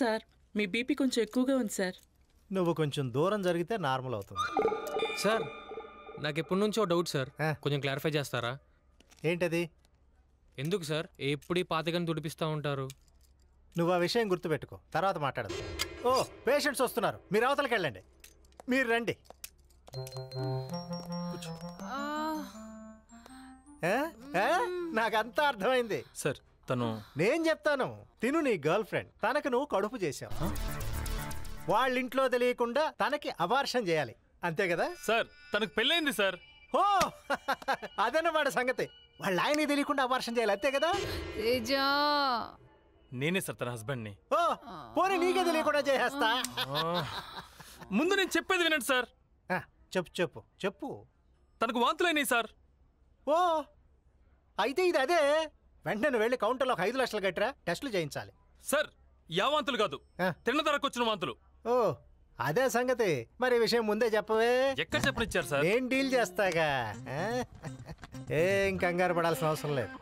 Sir మీ BP కొంచెం ఎక్కువగా ఉంది సార్. నువ్వు కొంచెం దూరం జరిగితే నార్మల్ అవుతుంది. సార్ నాకు ఎప్పటి నుంచో డౌట్ సార్, కొంచెం క్లారిఫై చేస్తారా? ఏంటది? ఎందుకు సార్ ఎప్పుడు పాతకని తుడిపిస్తూ ఉంటారు? నువ్వు ఆ విషయం గుర్తుపెట్టుకో, తర్వాత మాట్లాడదు. ఓ పేషెంట్స్ వస్తున్నారు, మీరు అవతలకి వెళ్ళండి. మీరు రండి. నాకంతా అర్థమైంది సార్. తను నేను చెప్తాను. తిను నీ గర్ల్ ఫ్రెండ్, తనకు నువ్వు కడుపు చేసావు. వాళ్ళింట్లో తెలియకుండా తనకి అబార్షన్ చేయాలి, అంతే కదా? సార్ తనకు పెళ్ళైంది సార్. ఓ అదన్నమాట సంగతి. వాళ్ళ ఆయనకి తెలియకుండా అబార్షన్ చేయాలి, అంతే కదా? నేనే సార్ తన హస్బెండ్ని. ఓ పోనీ నీకే తెలియకుండా చేసేస్తా. ముందు నేను చెప్పేది వినండి సార్. చెప్పు చెప్పు చెప్పు. తనకు వాంతులైనాయి సార్. ఓ అయితే ఇది అదే. వెంటనే నువ్వు వెళ్ళి కౌంటర్లో 5 లక్షలు కట్టిరా, టెస్టులు చేయించాలి. సార్ యా వాంతులు కాదు, తిన్న ధరకు వచ్చిన వాంతులు. ఓ అదే సంగతి. మరి ఈ విషయం ముందే చెప్పవే. ఎక్కడ చెప్పనిచ్చారు సార్? నేను డీల్ చేస్తాగా. ఏం కంగారు పడాల్సిన అవసరం లేదు.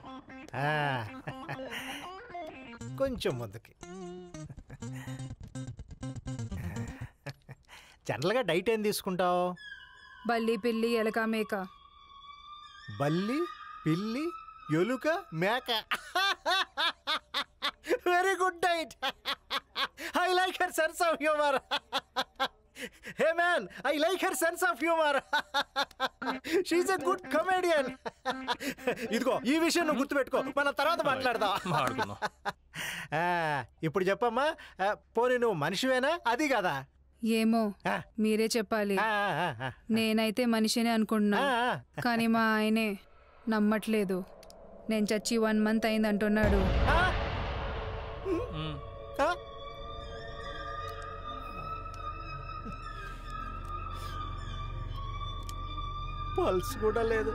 కొంచెం ముందుకి. జనరల్గా డైట్ ఏం తీసుకుంటావు? బల్లి, పిల్లి, ఎలక, మేక. బల్లి, పిల్లి, ఎలుక, మేక. Very good diet. I like her sense of humor. Hey man, I like her sense of humor. She's a good comedian. ఇదిగో ఈ విషయం నువ్వు గుర్తుపెట్టుకో, మనం తర్వాత మాట్లాడదాం. ఇప్పుడు చెప్పమ్మా, పోనీ నువ్వు మనిషివేనా? అది కదా ఏమో మీరే చెప్పాలి. నేనైతే మనిషినే అనుకుంటున్నా, కానీ మా ఆయనే నమ్మట్లేదు. నేను చచ్చి 1 month అయింది అంటున్నాడు. పల్స్ కూడా లేదు.